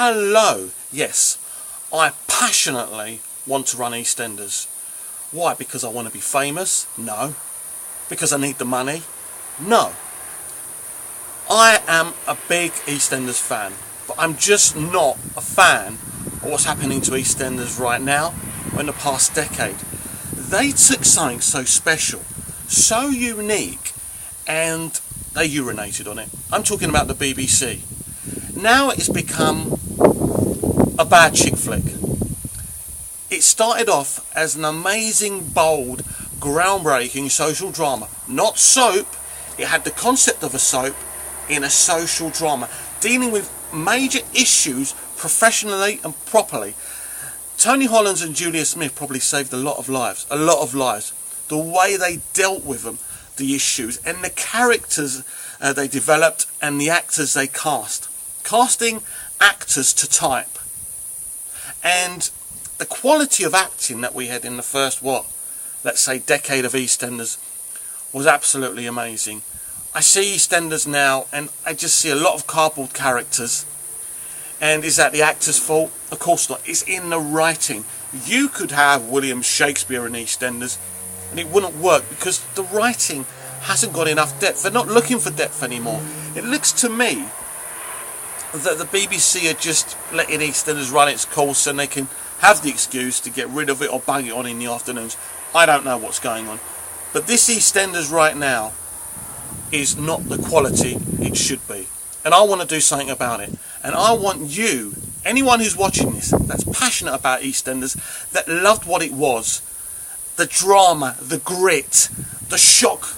Hello, yes, I passionately want to run EastEnders. Why? Because I want to be famous? No. Because I need the money? No. I am a big EastEnders fan, but I'm just not a fan of what's happening to EastEnders right now or in the past decade. They took something so special, so unique, and they urinated on it. I'm talking about the BBC. Now it's become a bad chick flick. It started off as an amazing, bold, groundbreaking social drama. Not soap. It had the concept of a soap in a social drama, dealing with major issues professionally and properly. Tony Hollands and Julia Smith probably saved a lot of lives. The way they dealt with them, the issues, and the characters they developed, and the actors they cast. Casting actors to type. And the quality of acting that we had in the first, let's say decade of EastEnders was absolutely amazing. I see EastEnders now and I just see a lot of cardboard characters. And is that the actor's fault? Of course not. It's in the writing. You could have William Shakespeare in EastEnders and it wouldn't work because the writing hasn't got enough depth. They're not looking for depth anymore. It looks to me that the BBC are just letting EastEnders run its course and they can have the excuse to get rid of it or bang it on in the afternoons. I don't know what's going on. But this EastEnders right now is not the quality it should be. And I want to do something about it. And I want you, anyone who's watching this, that's passionate about EastEnders, that loved what it was, the drama, the grit, the shock,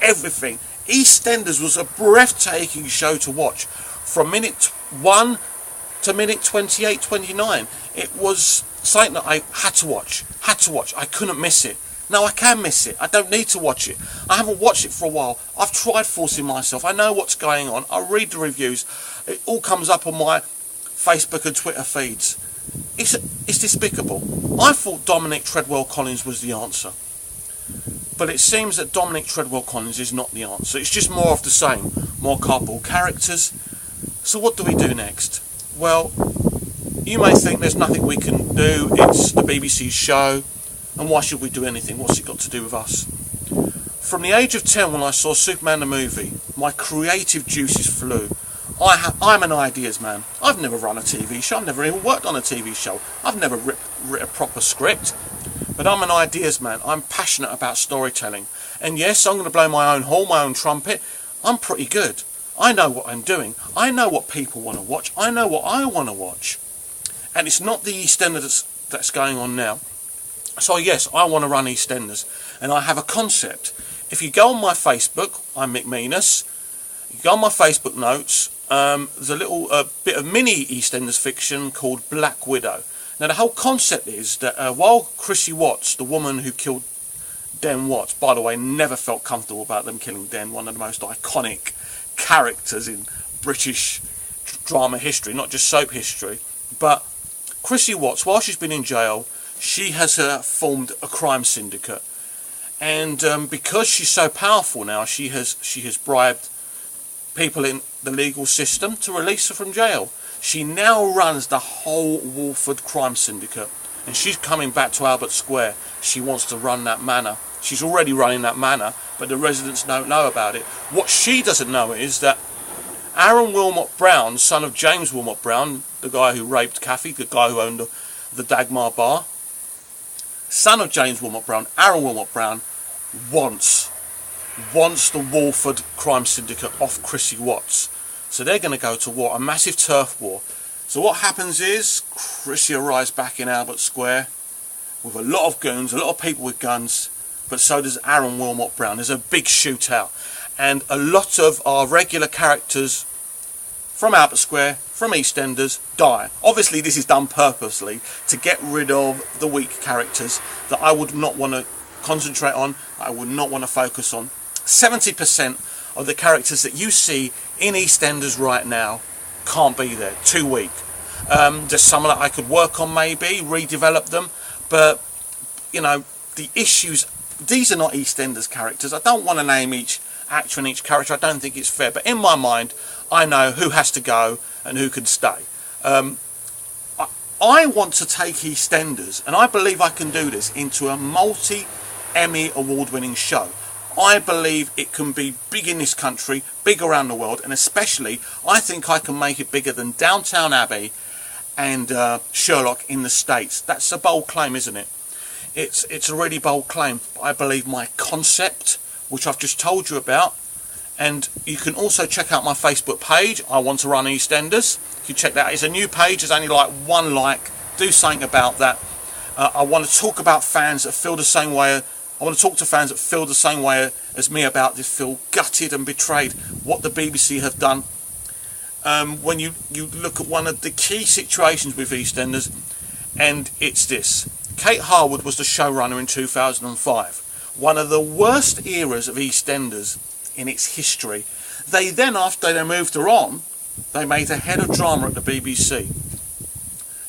everything. EastEnders was a breathtaking show to watch. From minute 1 to minute 28, 29. It was something that I had to watch. I couldn't miss it. Now I can miss it. I don't need to watch it. I haven't watched it for a while. I've tried forcing myself. I know what's going on. I read the reviews. It all comes up on my Facebook and Twitter feeds. It's despicable. I thought Dominic Treadwell Collins was the answer. But it seems that Dominic Treadwell Collins is not the answer. It's just more of the same. More cardboard characters. So what do we do next? Well, you may think there's nothing we can do. It's the BBC's show. And why should we do anything? What's it got to do with us? From the age of 10 when I saw Superman the movie, my creative juices flew. I'm an ideas man. I've never run a TV show. I've never even worked on a TV show. I've never written a proper script. But I'm an ideas man. I'm passionate about storytelling. And yes, I'm going to blow my own horn, my own trumpet. I'm pretty good. I know what I'm doing. I know what people want to watch. I know what I want to watch. And it's not the EastEnders that's going on now. So yes, I want to run EastEnders. And I have a concept. If you go on my Facebook, I'm Mick Meanus. You go on my Facebook notes, there's a little bit of mini EastEnders fiction called Black Widow. Now the whole concept is that while Chrissy Watts, the woman who killed Den Watts, by the way, never felt comfortable about them killing Den, one of the most iconic characters in British drama history, not just soap history. But Chrissy Watts, while she's been in jail, she has formed a crime syndicate. And because she's so powerful now, she has bribed people in the legal system to release her from jail. She now runs the whole Walford crime syndicate. And she's coming back to Albert Square. She wants to run that manor. She's already running that manor, but the residents don't know about it. What she doesn't know is that Aaron Wilmot Brown, son of James Wilmot Brown, the guy who raped Kathy, the guy who owned the Dagmar bar, son of James Wilmot Brown, Aaron Wilmot Brown, wants the Walford crime syndicate off Chrissy Watts. So they're going to go to war, a massive turf war. So what happens is, Chrissy arrives back in Albert Square with a lot of goons, a lot of people with guns, but so does Aaron Wilmot Brown. There's a big shootout. And a lot of our regular characters from Albert Square, from EastEnders, die. Obviously this is done purposely to get rid of the weak characters that I would not want to concentrate on, I would not want to focus on. 70% of the characters that you see in EastEnders right now can't be there, too weak. There's some that I could work on maybe, redevelop them, but you know, the issues, these are not EastEnders characters. I don't want to name each actor and each character, I don't think it's fair, but in my mind I know who has to go and who can stay. I want to take EastEnders, and I believe I can do this, into a multi-Emmy award-winning show. I believe it can be big in this country, big around the world, and especially I think I can make it bigger than Downton Abbey and Sherlock in the States. That's a bold claim, isn't it? It's a really bold claim. But I believe my concept, which I've just told you about, and you can also check out my Facebook page. I want to run EastEnders. You check that out. It's a new page. There's only like one like. Do something about that. I want to talk about fans that feel the same way. I want to talk to fans that feel the same way as me about this, feel gutted and betrayed what the BBC have done. When you look at one of the key situations with EastEnders, and it's this. Kate Harwood was the showrunner in 2005. One of the worst eras of EastEnders in its history. They then, after they moved her on, they made her head of drama at the BBC.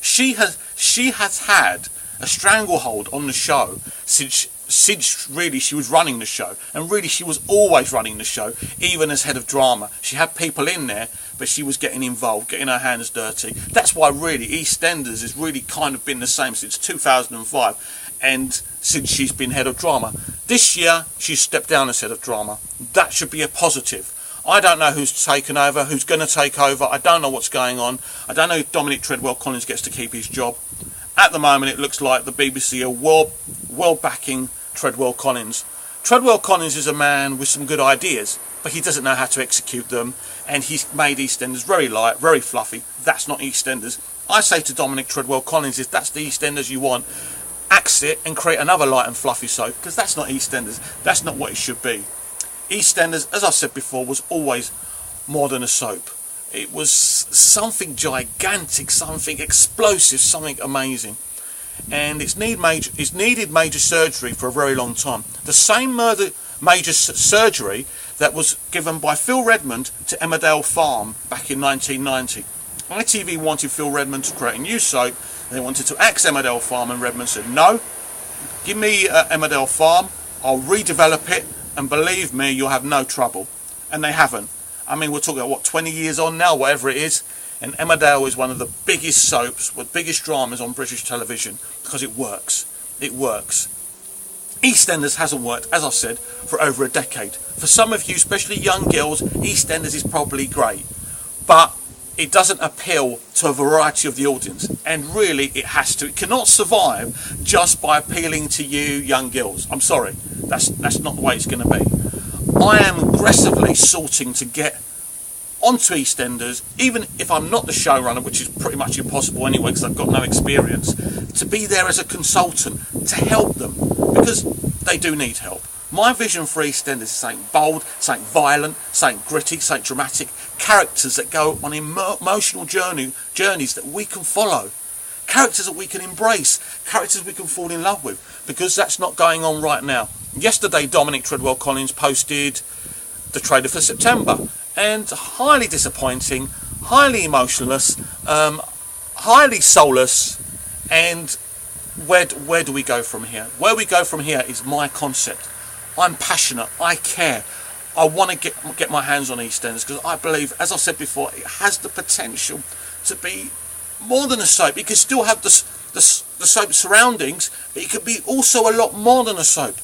She has had a stranglehold on the show since really she was running the show, and really she was always running the show, even as head of drama. She had people in there, but she was getting involved, getting her hands dirty. That's why really EastEnders has really kind of been the same since 2005, and since she's been head of drama. This year she's stepped down as head of drama. That should be a positive. I don't know who's taken over, who's going to take over. I don't know what's going on. I don't know if Dominic Treadwell-Collins gets to keep his job. At the moment, it looks like the BBC are well backing Treadwell-Collins. Treadwell-Collins is a man with some good ideas, but he doesn't know how to execute them, and he's made EastEnders very light, very fluffy. That's not EastEnders. I say to Dominic Treadwell-Collins, if that's the EastEnders you want, axe it and create another light and fluffy soap, because that's not EastEnders. That's not what it should be. EastEnders, as I said before, was always more than a soap. It was something gigantic, something explosive, something amazing. And it's needed major surgery for a very long time. The same major surgery that was given by Phil Redmond to Emmerdale Farm back in 1990. ITV wanted Phil Redmond to create a new soap. They wanted to axe Emmerdale Farm, and Redmond said, no, give me Emmerdale Farm, I'll redevelop it, and believe me, you'll have no trouble. And they haven't. I mean, we're talking about, what, 20 years on now, whatever it is, and Emmerdale is one of the biggest soaps, with biggest dramas on British television, because it works. It works. EastEnders hasn't worked, as I said, for over a decade. For some of you, especially young girls, EastEnders is probably great, but it doesn't appeal to a variety of the audience, and really it has to. It cannot survive just by appealing to you young girls. I'm sorry, that's not the way it's going to be. I am aggressively sorting to get onto EastEnders, even if I'm not the showrunner, which is pretty much impossible anyway because I've got no experience, to be there as a consultant to help them, because they do need help. My vision for EastEnders is something bold, something violent, something gritty, something dramatic, characters that go on emotional journeys that we can follow, characters that we can embrace, characters we can fall in love with, because that's not going on right now. Yesterday, Dominic Treadwell-Collins posted the trailer for September, and highly disappointing, highly emotionless, highly soulless, and where do we go from here? Where we go from here is my concept. I'm passionate, I care, I want to get my hands on EastEnders, because I believe, as I said before, it has the potential to be more than a soap. It can still have the soap surroundings, but it could be also a lot more than a soap.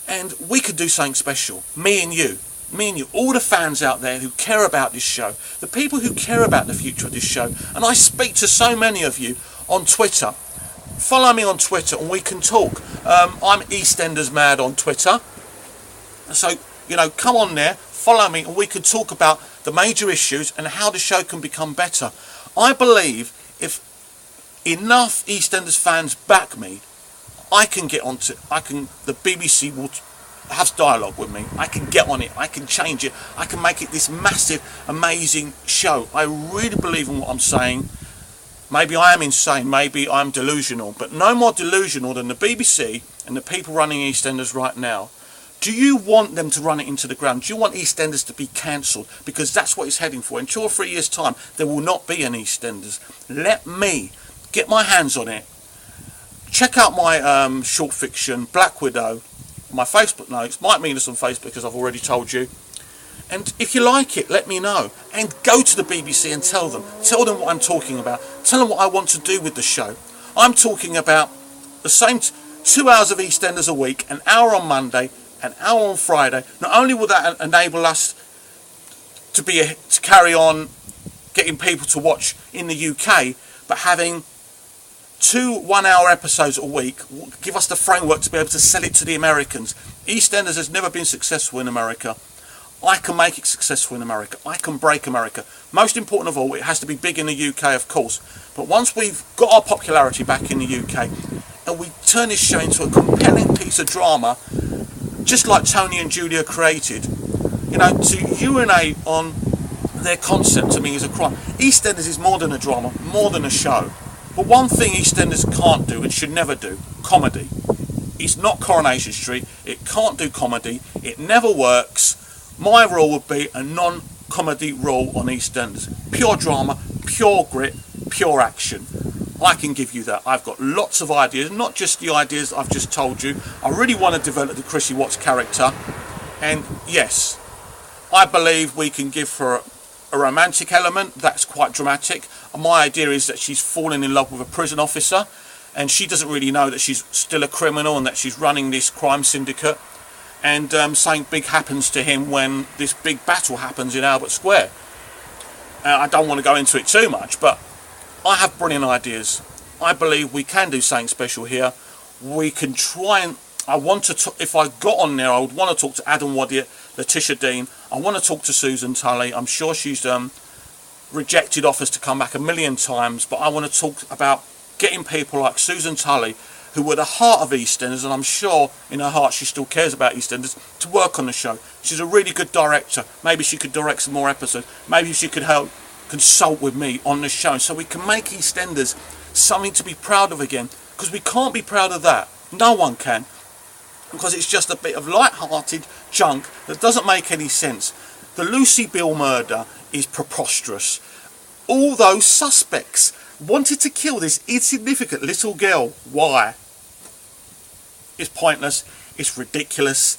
And we could do something special, me and you, all the fans out there who care about this show, the people who care about the future of this show. And I speak to so many of you on Twitter. Follow me on Twitter and we can talk. I'm EastEnders Mad on Twitter. So, come on there, follow me, and we can talk about the major issues and how the show can become better. I believe if enough EastEnders fans back me, the BBC will have dialogue with me. I can get on it, I can change it, I can make it this massive, amazing show. I really believe in what I'm saying. Maybe I am insane, maybe I'm delusional, but no more delusional than the BBC and the people running EastEnders right now. Do you want them to run it into the ground? Do you want EastEnders to be cancelled? Because that's what it's heading for. In 2 or 3 years' time, there will not be an EastEnders. Let me get my hands on it. Check out my short fiction, Black Widow, my Facebook notes. Might mean this on Facebook, because I've already told you. And if you like it, let me know. And go to the BBC and tell them. Tell them what I'm talking about. Tell them what I want to do with the show. I'm talking about the same 2 hours of EastEnders a week, an hour on Monday, an hour on Friday. Not only will that enable us to carry on getting people to watch in the UK, but having 2 one-hour episodes a week will give us the framework to be able to sell it to the Americans. EastEnders has never been successful in America. I can make it successful in America. I can break America. Most important of all, it has to be big in the UK, of course. But once we've got our popularity back in the UK and we turn this show into a compelling piece of drama, just like Tony and Julia created, you know, to urinate on their concept to me is a crime. EastEnders is more than a drama, more than a show. But one thing EastEnders can't do and should never do, comedy. It's not Coronation Street. It can't do comedy. It never works. My rule would be a non-comedy rule on EastEnders. Pure drama, pure grit, pure action. I can give you that. I've got lots of ideas, not just the ideas I've just told you. I really want to develop the Chrissy Watts character. And yes, I believe we can give her a romantic element. That's quite dramatic. My idea is that she's fallen in love with a prison officer and she doesn't really know that she's still a criminal and that she's running this crime syndicate. And something big happens to him when this big battle happens in Albert Square. I don't want to go into it too much, but I have brilliant ideas. I believe we can do something special here. We can try and... if I got on there, I would want to talk to Adam Wadiot, Letitia Dean. I want to talk to Susan Tully. I'm sure she's rejected offers to come back a million times, but I want to talk about getting people like Susan Tully, who were the heart of EastEnders, and I'm sure in her heart she still cares about EastEnders, to work on the show. She's a really good director. Maybe she could direct some more episodes. Maybe she could help consult with me on the show so we can make EastEnders something to be proud of again, because we can't be proud of that. No one can, because it's just a bit of light-hearted junk that doesn't make any sense. The Lucy Bill murder is preposterous. All those suspects wanted to kill this insignificant little girl. Why? It's pointless. It's ridiculous.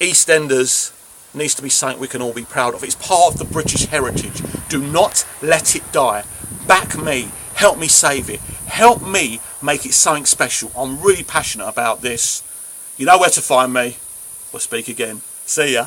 EastEnders needs to be something we can all be proud of. It's part of the British heritage. Do not let it die. Back me. Help me save it. Help me make it something special. I'm really passionate about this. You know where to find me. We'll speak again. See ya.